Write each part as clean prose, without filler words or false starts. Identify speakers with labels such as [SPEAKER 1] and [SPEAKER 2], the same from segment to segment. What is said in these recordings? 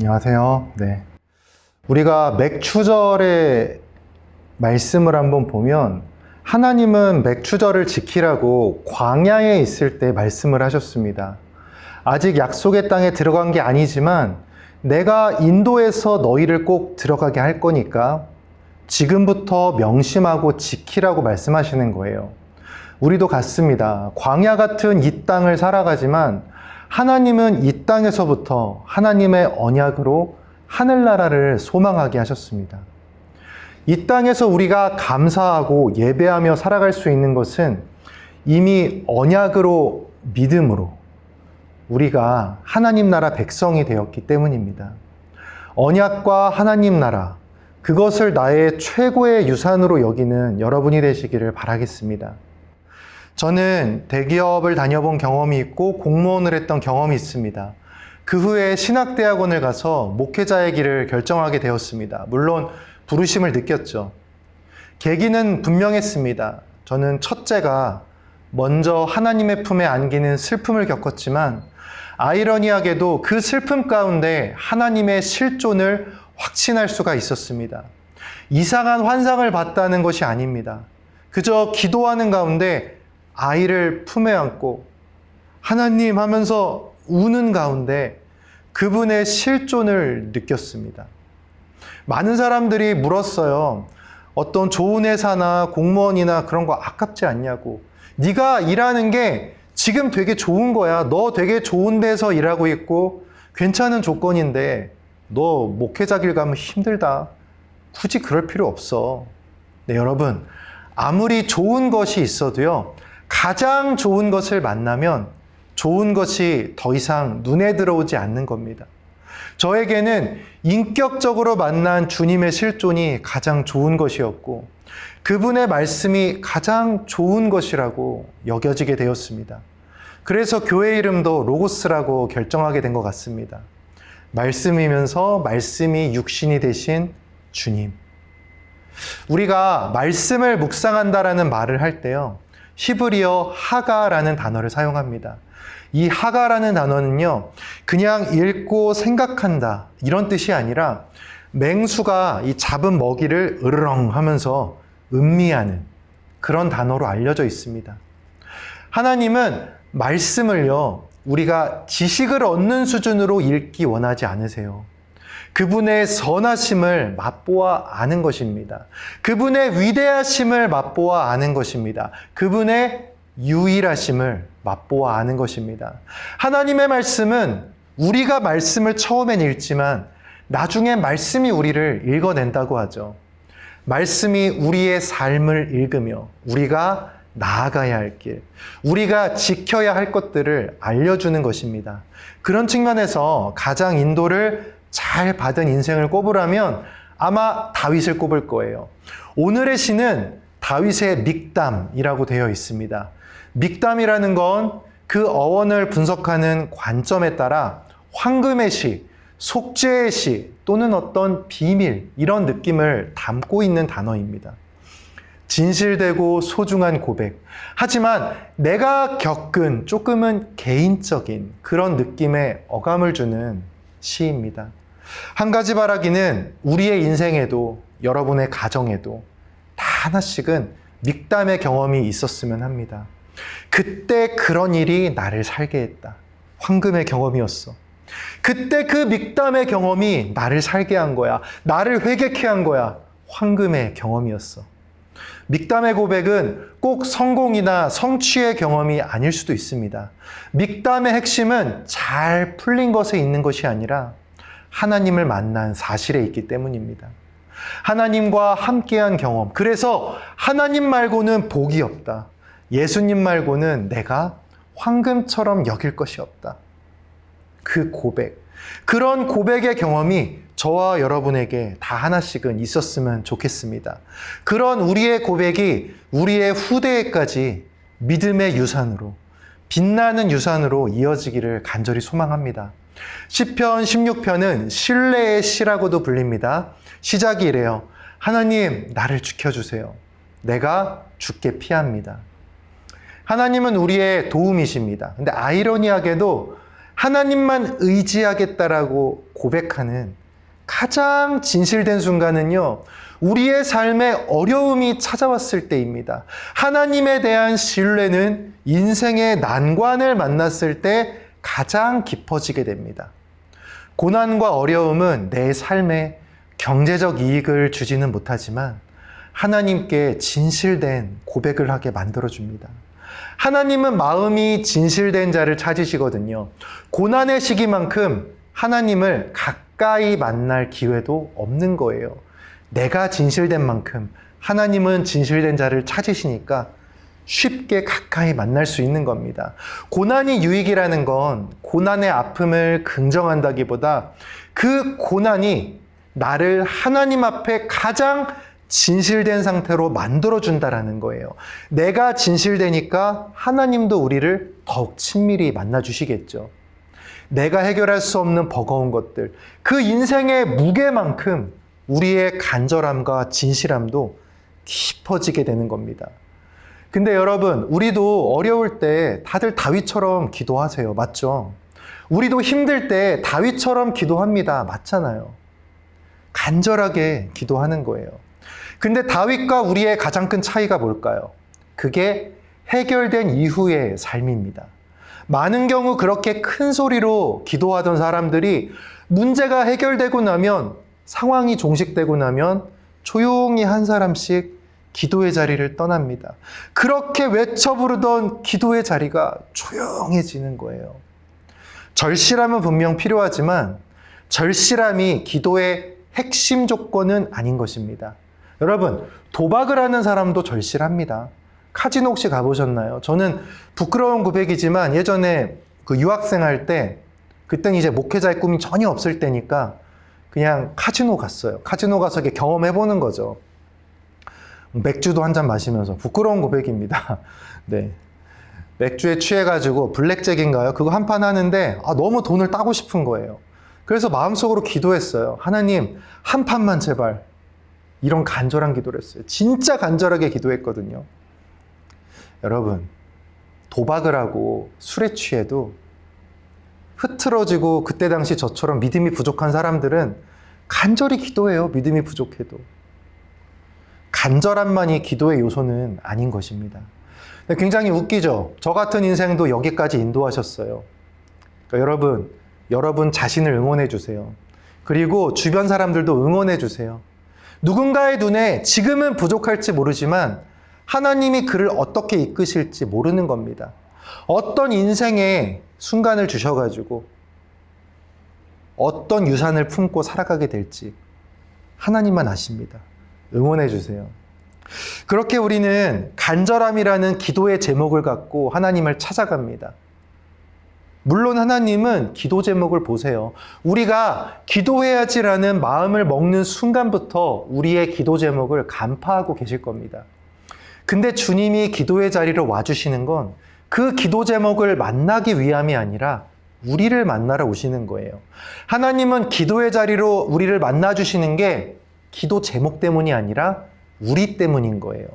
[SPEAKER 1] 안녕하세요. 네. 우리가 맥추절의 말씀을 한번 보면 하나님은 맥추절을 지키라고 광야에 있을 때 말씀을 하셨습니다. 아직 약속의 땅에 들어간 게 아니지만 내가 인도해서 너희를 꼭 들어가게 할 거니까 지금부터 명심하고 지키라고 말씀하시는 거예요. 우리도 같습니다. 광야 같은 이 땅을 살아가지만 하나님은 이 땅에서부터 하나님의 언약으로 하늘나라를 소망하게 하셨습니다. 이 땅에서 우리가 감사하고 예배하며 살아갈 수 있는 것은 이미 언약으로 믿음으로 우리가 하나님 나라 백성이 되었기 때문입니다. 언약과 하나님 나라, 그것을 나의 최고의 유산으로 여기는 여러분이 되시기를 바라겠습니다. 저는 대기업을 다녀본 경험이 있고 공무원을 했던 경험이 있습니다. 그 후에 신학대학원을 가서 목회자의 길을 결정하게 되었습니다. 물론 부르심을 느꼈죠. 계기는 분명했습니다. 저는 첫째가 먼저 하나님의 품에 안기는 슬픔을 겪었지만 아이러니하게도 그 슬픔 가운데 하나님의 실존을 확신할 수가 있었습니다. 이상한 환상을 봤다는 것이 아닙니다. 그저 기도하는 가운데 아이를 품에 안고 하나님 하면서 우는 가운데 그분의 실존을 느꼈습니다. 많은 사람들이 물었어요. 어떤 좋은 회사나 공무원이나 그런 거 아깝지 않냐고. 네가 일하는 게 지금 되게 좋은 거야. 너 되게 좋은 데서 일하고 있고 괜찮은 조건인데 너 목회자 길 가면 힘들다. 굳이 그럴 필요 없어. 네, 여러분, 아무리 좋은 것이 있어도요, 가장 좋은 것을 만나면 좋은 것이 더 이상 눈에 들어오지 않는 겁니다. 저에게는 인격적으로 만난 주님의 실존이 가장 좋은 것이었고 그분의 말씀이 가장 좋은 것이라고 여겨지게 되었습니다. 그래서 교회 이름도 로고스라고 결정하게 된 것 같습니다. 말씀이면서 말씀이 육신이 되신 주님. 우리가 말씀을 묵상한다라는 말을 할 때요, 히브리어 하가라는 단어를 사용합니다. 이 하가라는 단어는요, 그냥 읽고 생각한다 이런 뜻이 아니라 맹수가 이 잡은 먹이를 으르렁 하면서 음미하는 그런 단어로 알려져 있습니다. 하나님은 말씀을요, 우리가 지식을 얻는 수준으로 읽기 원하지 않으세요. 그분의 선하심을 맛보아 아는 것입니다. 그분의 위대하심을 맛보아 아는 것입니다. 그분의 유일하심을 맛보아 아는 것입니다. 하나님의 말씀은 우리가 말씀을 처음엔 읽지만 나중에 말씀이 우리를 읽어낸다고 하죠. 말씀이 우리의 삶을 읽으며 우리가 나아가야 할 길, 우리가 지켜야 할 것들을 알려주는 것입니다. 그런 측면에서 가장 인도를 잘 받은 인생을 꼽으라면 아마 다윗을 꼽을 거예요. 오늘의 시는 다윗의 믹담이라고 되어 있습니다. 믹담이라는 건 그 어원을 분석하는 관점에 따라 황금의 시, 속죄의 시 또는 어떤 비밀 이런 느낌을 담고 있는 단어입니다. 진실되고 소중한 고백. 하지만 내가 겪은 조금은 개인적인 그런 느낌의 어감을 주는 시입니다. 한 가지 바라기는 우리의 인생에도 여러분의 가정에도 다 하나씩은 믹담의 경험이 있었으면 합니다. 그때 그런 일이 나를 살게 했다. 황금의 경험이었어. 그때 그 믹담의 경험이 나를 살게 한 거야. 나를 회개케 한 거야. 황금의 경험이었어. 믹담의 고백은 꼭 성공이나 성취의 경험이 아닐 수도 있습니다. 믹담의 핵심은 잘 풀린 것에 있는 것이 아니라 하나님을 만난 사실에 있기 때문입니다. 하나님과 함께한 경험. 그래서 하나님 말고는 복이 없다. 예수님 말고는 내가 황금처럼 여길 것이 없다. 그 고백. 그런 고백의 경험이 저와 여러분에게 다 하나씩은 있었으면 좋겠습니다. 그런 우리의 고백이 우리의 후대에까지 믿음의 유산으로, 빛나는 유산으로 이어지기를 간절히 소망합니다. 시편 16편은 신뢰의 시라고도 불립니다. 시작이 이래요. 하나님, 나를 지켜주세요. 내가 주께 피합니다. 하나님은 우리의 도움이십니다. 근데 아이러니하게도 하나님만 의지하겠다라고 고백하는 가장 진실된 순간은요, 우리의 삶에 어려움이 찾아왔을 때입니다. 하나님에 대한 신뢰는 인생의 난관을 만났을 때 가장 깊어지게 됩니다. 고난과 어려움은 내 삶에 경제적 이익을 주지는 못하지만 하나님께 진실된 고백을 하게 만들어줍니다. 하나님은 마음이 진실된 자를 찾으시거든요. 고난의 시기만큼 하나님을 가까이 만날 기회도 없는 거예요. 내가 진실된 만큼 하나님은 진실된 자를 찾으시니까 쉽게 가까이 만날 수 있는 겁니다. 고난이 유익이라는 건 고난의 아픔을 긍정한다기보다 그 고난이 나를 하나님 앞에 가장 진실된 상태로 만들어준다라는 거예요. 내가 진실되니까 하나님도 우리를 더욱 친밀히 만나주시겠죠. 내가 해결할 수 없는 버거운 것들, 그 인생의 무게만큼 우리의 간절함과 진실함도 깊어지게 되는 겁니다. 근데 여러분, 우리도 어려울 때 다들 다윗처럼 기도하세요. 맞죠? 우리도 힘들 때 다윗처럼 기도합니다. 맞잖아요. 간절하게 기도하는 거예요. 근데 다윗과 우리의 가장 큰 차이가 뭘까요? 그게 해결된 이후의 삶입니다. 많은 경우 그렇게 큰 소리로 기도하던 사람들이 문제가 해결되고 나면, 상황이 종식되고 나면 조용히 한 사람씩 기도의 자리를 떠납니다. 그렇게 외쳐 부르던 기도의 자리가 조용해지는 거예요. 절실함은 분명 필요하지만 절실함이 기도의 핵심 조건은 아닌 것입니다. 여러분, 도박을 하는 사람도 절실합니다. 카지노 혹시 가보셨나요? 저는 부끄러운 고백이지만 예전에 그 유학생 할 때, 그때는 이제 목회자의 꿈이 전혀 없을 때니까 그냥 카지노 갔어요. 카지노 가서 이렇게 경험해보는 거죠. 맥주도 한 잔 마시면서. 부끄러운 고백입니다. 네. 맥주에 취해가지고 블랙잭인가요? 그거 한 판 하는데 너무 돈을 따고 싶은 거예요. 그래서 마음속으로 기도했어요. 하나님, 한 판만 제발. 이런 간절한 기도를 했어요. 진짜 간절하게 기도했거든요. 여러분, 도박을 하고 술에 취해도 흐트러지고 그때 당시 저처럼 믿음이 부족한 사람들은 간절히 기도해요. 믿음이 부족해도. 간절함만이 기도의 요소는 아닌 것입니다. 굉장히 웃기죠? 저 같은 인생도 여기까지 인도하셨어요. 그러니까 여러분 자신을 응원해 주세요. 그리고 주변 사람들도 응원해 주세요. 누군가의 눈에 지금은 부족할지 모르지만 하나님이 그를 어떻게 이끄실지 모르는 겁니다. 어떤 인생의 순간을 주셔가지고 어떤 유산을 품고 살아가게 될지 하나님만 아십니다. 응원해 주세요. 그렇게 우리는 간절함이라는 기도의 제목을 갖고 하나님을 찾아갑니다. 물론 하나님은 기도 제목을 보세요. 우리가 기도해야지라는 마음을 먹는 순간부터 우리의 기도 제목을 간파하고 계실 겁니다. 근데 주님이 기도의 자리로 와주시는 건 그 기도 제목을 만나기 위함이 아니라 우리를 만나러 오시는 거예요. 하나님은 기도의 자리로 우리를 만나주시는 게 기도 제목 때문이 아니라 우리 때문인 거예요.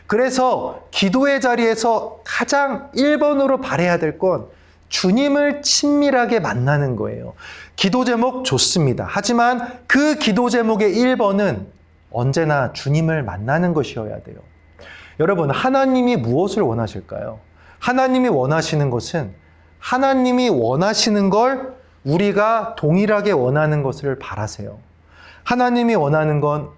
[SPEAKER 1] 그래서 기도의 자리에서 가장 1번으로 바라야 될 건 주님을 친밀하게 만나는 거예요. 기도 제목 좋습니다. 하지만 그 기도 제목의 1번은 언제나 주님을 만나는 것이어야 돼요. 여러분, 하나님이 무엇을 원하실까요? 하나님이 원하시는 것은 하나님이 원하시는 걸 우리가 동일하게 원하는 것을 바라세요. 하나님이 원하는 건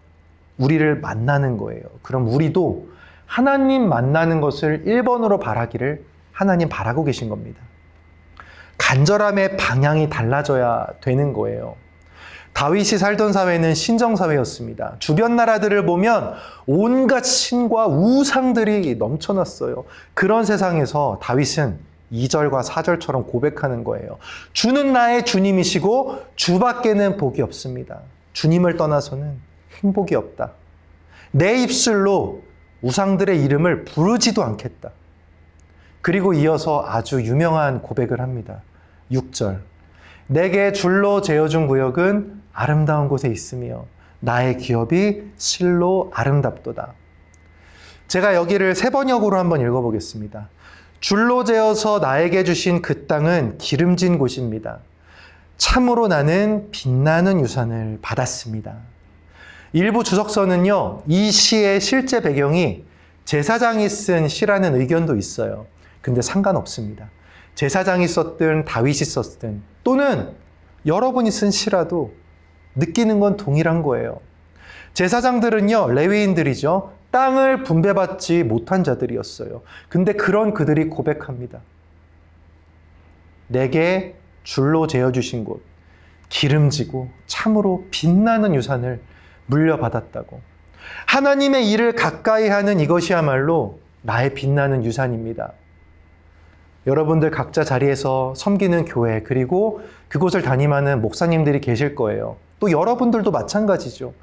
[SPEAKER 1] 우리를 만나는 거예요. 그럼 우리도 하나님 만나는 것을 1번으로 바라기를 하나님 바라고 계신 겁니다. 간절함의 방향이 달라져야 되는 거예요. 다윗이 살던 사회는 신정사회였습니다. 주변 나라들을 보면 온갖 신과 우상들이 넘쳐났어요. 그런 세상에서 다윗은 2절과 4절처럼 고백하는 거예요. 주는 나의 주님이시고 주밖에는 복이 없습니다. 주님을 떠나서는 행복이 없다. 내 입술로 우상들의 이름을 부르지도 않겠다. 그리고 이어서 아주 유명한 고백을 합니다. 6절. 내게 줄로 재어준 구역은 아름다운 곳에 있으며 나의 기업이 실로 아름답도다. 제가 여기를 3번역으로 한번 읽어보겠습니다. 줄로 재어서 나에게 주신 그 땅은 기름진 곳입니다. 참으로 나는 빛나는 유산을 받았습니다. 일부 주석서는요, 이 시의 실제 배경이 제사장이 쓴 시라는 의견도 있어요. 근데 상관없습니다. 제사장이 썼든 다윗이 썼든 또는 여러분이 쓴 시라도 느끼는 건 동일한 거예요. 제사장들은요, 레위인들이죠. 땅을 분배받지 못한 자들이었어요. 근데 그런 그들이 고백합니다. 내게 줄로 재어주신 곳, 기름지고 참으로 빛나는 유산을 물려받았다고. 하나님의 일을 가까이 하는 이것이야말로 나의 빛나는 유산입니다. 여러분들 각자 자리에서 섬기는 교회, 그리고 그곳을 담임하는 목사님들이 계실 거예요. 또 여러분들도 마찬가지죠.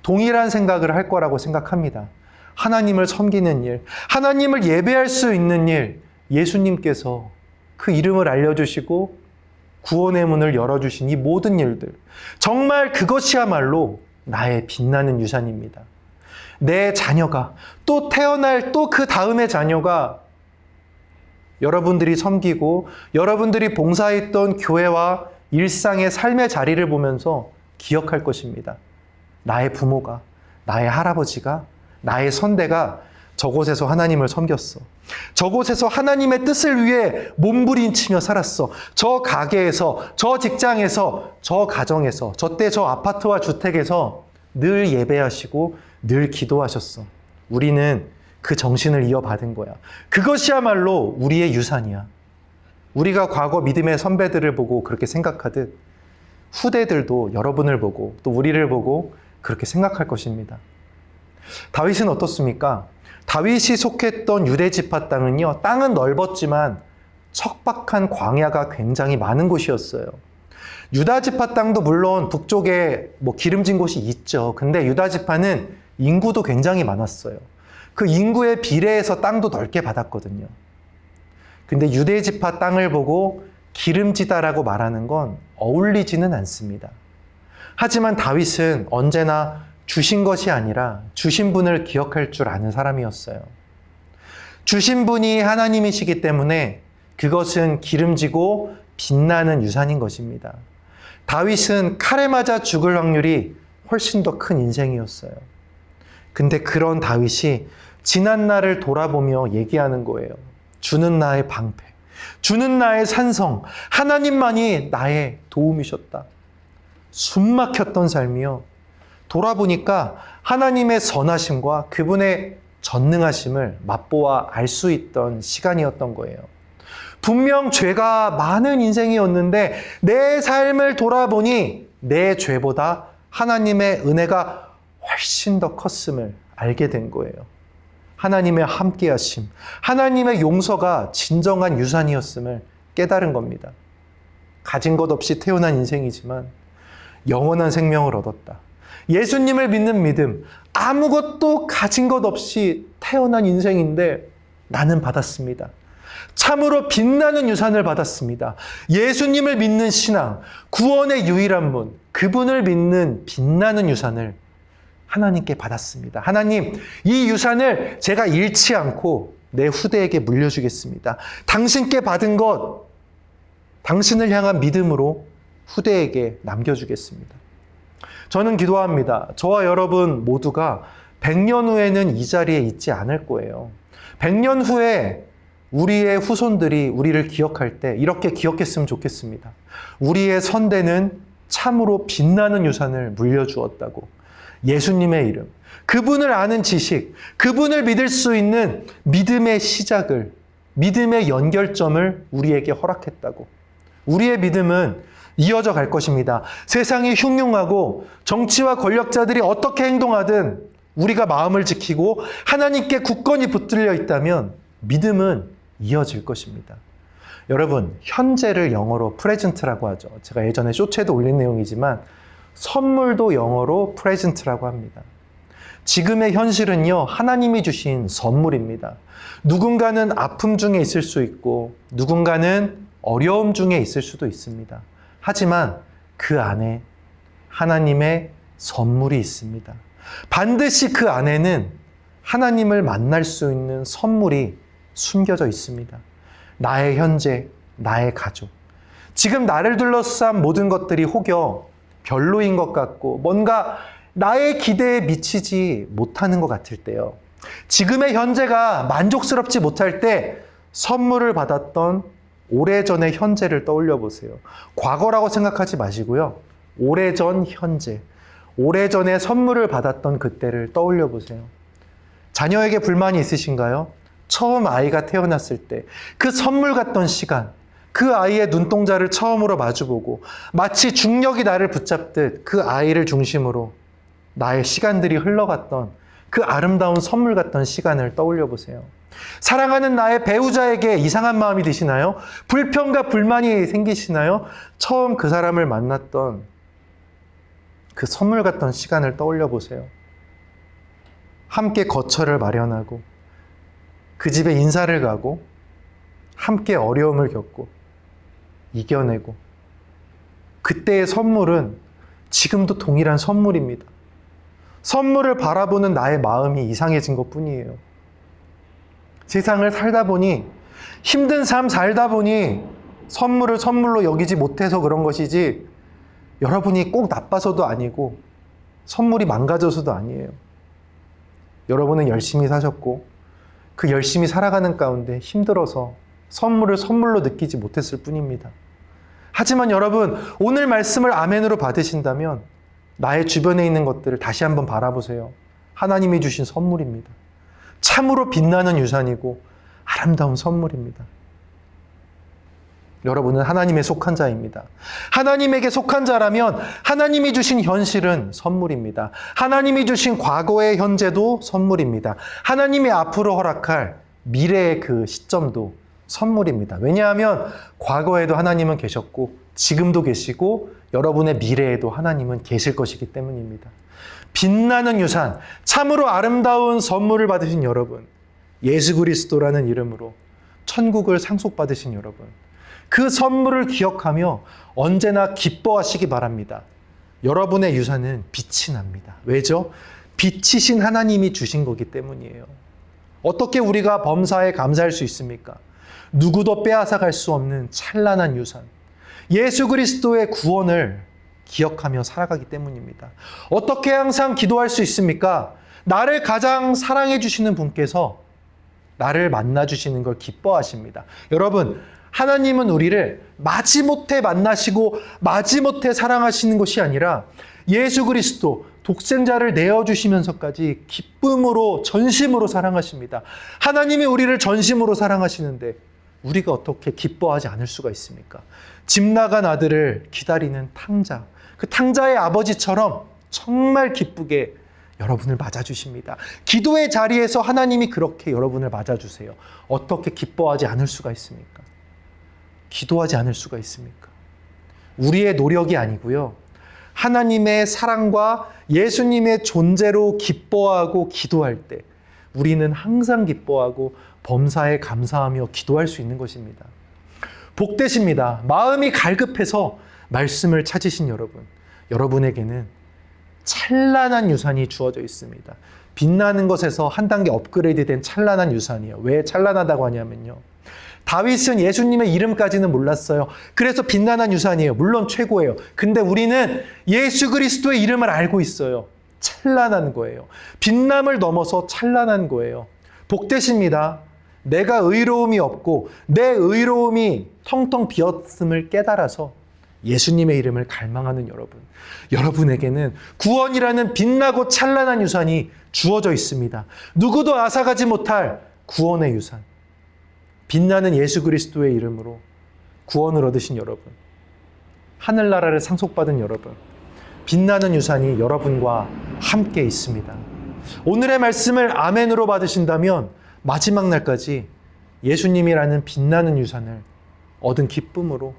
[SPEAKER 1] 동일한 생각을 할 거라고 생각합니다. 하나님을 섬기는 일, 하나님을 예배할 수 있는 일, 예수님께서 그 이름을 알려주시고 구원의 문을 열어주신 이 모든 일들, 정말 그것이야말로 나의 빛나는 유산입니다. 내 자녀가, 또 태어날 또 그 다음의 자녀가 여러분들이 섬기고 여러분들이 봉사했던 교회와 일상의 삶의 자리를 보면서 기억할 것입니다. 나의 부모가, 나의 할아버지가, 나의 선대가 저곳에서 하나님을 섬겼어. 저곳에서 하나님의 뜻을 위해 몸부림치며 살았어. 저 가게에서, 저 직장에서, 저 가정에서, 저때 저 아파트와 주택에서 늘 예배하시고 늘 기도하셨어. 우리는 그 정신을 이어받은 거야. 그것이야말로 우리의 유산이야. 우리가 과거 믿음의 선배들을 보고 그렇게 생각하듯 후대들도 여러분을 보고 또 우리를 보고 그렇게 생각할 것입니다. 다윗은 어떻습니까? 다윗이 속했던 유대 지파 땅은요, 땅은 넓었지만 척박한 광야가 굉장히 많은 곳이었어요. 유다 지파 땅도 물론 북쪽에 기름진 곳이 있죠. 근데 유다 지파는 인구도 굉장히 많았어요. 그 인구에 비례해서 땅도 넓게 받았거든요. 근데 유대 지파 땅을 보고 기름지다라고 말하는 건 어울리지는 않습니다. 하지만 다윗은 언제나 주신 것이 아니라 주신 분을 기억할 줄 아는 사람이었어요. 주신 분이 하나님이시기 때문에 그것은 기름지고 빛나는 유산인 것입니다. 다윗은 칼에 맞아 죽을 확률이 훨씬 더 큰 인생이었어요. 근데 그런 다윗이 지난 날을 돌아보며 얘기하는 거예요. 주는 나의 방패, 주는 나의 산성, 하나님만이 나의 도움이셨다. 숨 막혔던 삶이요. 돌아보니까 하나님의 선하심과 그분의 전능하심을 맛보아 알 수 있던 시간이었던 거예요. 분명 죄가 많은 인생이었는데 내 삶을 돌아보니 내 죄보다 하나님의 은혜가 훨씬 더 컸음을 알게 된 거예요. 하나님의 함께하심, 하나님의 용서가 진정한 유산이었음을 깨달은 겁니다. 가진 것 없이 태어난 인생이지만 영원한 생명을 얻었다. 예수님을 믿는 믿음, 아무것도 가진 것 없이 태어난 인생인데 나는 받았습니다. 참으로 빛나는 유산을 받았습니다. 예수님을 믿는 신앙, 구원의 유일한 문, 그분을 믿는 빛나는 유산을 하나님께 받았습니다. 하나님, 이 유산을 제가 잃지 않고 내 후대에게 물려주겠습니다. 당신께 받은 것, 당신을 향한 믿음으로 후대에게 남겨주겠습니다. 저는 기도합니다. 저와 여러분 모두가 100년 후에는 이 자리에 있지 않을 거예요. 100년 후에 우리의 후손들이 우리를 기억할 때 이렇게 기억했으면 좋겠습니다. 우리의 선대는 참으로 빛나는 유산을 물려주었다고. 예수님의 이름, 그분을 아는 지식, 그분을 믿을 수 있는 믿음의 시작을, 믿음의 연결점을 우리에게 허락했다고. 우리의 믿음은 이어져 갈 것입니다. 세상이 흉흉하고 정치와 권력자들이 어떻게 행동하든 우리가 마음을 지키고 하나님께 굳건히 붙들려 있다면 믿음은 이어질 것입니다. 여러분, 현재를 영어로 프레젠트라고 하죠. 제가 예전에 쇼츠에도 올린 내용이지만 선물도 영어로 프레젠트라고 합니다. 지금의 현실은요, 하나님이 주신 선물입니다. 누군가는 아픔 중에 있을 수 있고 누군가는 어려움 중에 있을 수도 있습니다. 하지만 그 안에 하나님의 선물이 있습니다. 반드시 그 안에는 하나님을 만날 수 있는 선물이 숨겨져 있습니다. 나의 현재, 나의 가족. 지금 나를 둘러싼 모든 것들이 혹여 별로인 것 같고 뭔가 나의 기대에 미치지 못하는 것 같을 때요. 지금의 현재가 만족스럽지 못할 때 선물을 받았던 오래전의 현재를 떠올려 보세요. 과거라고 생각하지 마시고요. 오래전 현재, 오래전에 선물을 받았던 그때를 떠올려 보세요. 자녀에게 불만이 있으신가요? 처음 아이가 태어났을 때 그 선물 같던 시간, 그 아이의 눈동자를 처음으로 마주보고 마치 중력이 나를 붙잡듯 그 아이를 중심으로 나의 시간들이 흘러갔던 그 아름다운 선물 같던 시간을 떠올려 보세요. 사랑하는 나의 배우자에게 이상한 마음이 드시나요? 불평과 불만이 생기시나요? 처음 그 사람을 만났던 그 선물 같던 시간을 떠올려 보세요. 함께 거처를 마련하고 그 집에 인사를 가고 함께 어려움을 겪고 이겨내고 그때의 선물은 지금도 동일한 선물입니다. 선물을 바라보는 나의 마음이 이상해진 것뿐이에요. 세상을 살다 보니 힘든 삶 살다 보니 선물을 선물로 여기지 못해서 그런 것이지 여러분이 꼭 나빠서도 아니고 선물이 망가져서도 아니에요. 여러분은 열심히 사셨고 그 열심히 살아가는 가운데 힘들어서 선물을 선물로 느끼지 못했을 뿐입니다. 하지만 여러분, 오늘 말씀을 아멘으로 받으신다면 나의 주변에 있는 것들을 다시 한번 바라보세요. 하나님이 주신 선물입니다. 참으로 빛나는 유산이고 아름다운 선물입니다. 여러분은 하나님에 속한 자입니다. 하나님에게 속한 자라면 하나님이 주신 현실은 선물입니다. 하나님이 주신 과거의 현재도 선물입니다. 하나님이 앞으로 허락할 미래의 그 시점도 선물입니다. 왜냐하면 과거에도 하나님은 계셨고 지금도 계시고 여러분의 미래에도 하나님은 계실 것이기 때문입니다. 빛나는 유산, 참으로 아름다운 선물을 받으신 여러분, 예수 그리스도라는 이름으로 천국을 상속받으신 여러분, 그 선물을 기억하며 언제나 기뻐하시기 바랍니다. 여러분의 유산은 빛이 납니다. 왜죠? 빛이신 하나님이 주신 거기 때문이에요. 어떻게 우리가 범사에 감사할 수 있습니까? 누구도 빼앗아갈 수 없는 찬란한 유산, 예수 그리스도의 구원을 기억하며 살아가기 때문입니다. 어떻게 항상 기도할 수 있습니까? 나를 가장 사랑해 주시는 분께서 나를 만나 주시는 걸 기뻐하십니다. 여러분, 하나님은 우리를 마지못해 만나시고 마지못해 사랑하시는 것이 아니라 예수 그리스도 독생자를 내어주시면서까지 기쁨으로 전심으로 사랑하십니다. 하나님이 우리를 전심으로 사랑하시는데 우리가 어떻게 기뻐하지 않을 수가 있습니까? 집 나간 아들을 기다리는 탕자, 그 탕자의 아버지처럼 정말 기쁘게 여러분을 맞아주십니다. 기도의 자리에서 하나님이 그렇게 여러분을 맞아주세요. 어떻게 기뻐하지 않을 수가 있습니까? 기도하지 않을 수가 있습니까? 우리의 노력이 아니고요. 하나님의 사랑과 예수님의 존재로 기뻐하고 기도할 때 우리는 항상 기뻐하고 범사에 감사하며 기도할 수 있는 것입니다. 복되십니다. 마음이 갈급해서 말씀을 찾으신 여러분, 여러분에게는 찬란한 유산이 주어져 있습니다. 빛나는 것에서 한 단계 업그레이드된 찬란한 유산이에요. 왜 찬란하다고 하냐면요, 다윗은 예수님의 이름까지는 몰랐어요. 그래서 빛나는 유산이에요. 물론 최고예요. 근데 우리는 예수 그리스도의 이름을 알고 있어요. 찬란한 거예요. 빛남을 넘어서 찬란한 거예요. 복되십니다. 내가 의로움이 없고 내 의로움이 텅텅 비었음을 깨달아서 예수님의 이름을 갈망하는 여러분, 여러분에게는 구원이라는 빛나고 찬란한 유산이 주어져 있습니다. 누구도 앗아가지 못할 구원의 유산, 빛나는 예수 그리스도의 이름으로 구원을 얻으신 여러분, 하늘나라를 상속받은 여러분, 빛나는 유산이 여러분과 함께 있습니다. 오늘의 말씀을 아멘으로 받으신다면 마지막 날까지 예수님이라는 빛나는 유산을 얻은 기쁨으로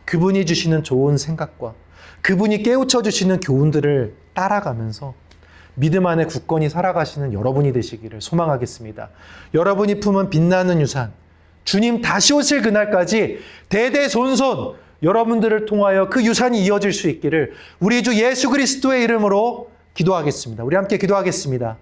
[SPEAKER 1] 그분이 주시는 좋은 생각과 그분이 깨우쳐 주시는 교훈들을 따라가면서 믿음 안에 굳건히 살아가시는 여러분이 되시기를 소망하겠습니다. 여러분이 품은 빛나는 유산, 주님 다시 오실 그날까지 대대손손 여러분들을 통하여 그 유산이 이어질 수 있기를 우리 주 예수 그리스도의 이름으로 기도하겠습니다. 우리 함께 기도하겠습니다.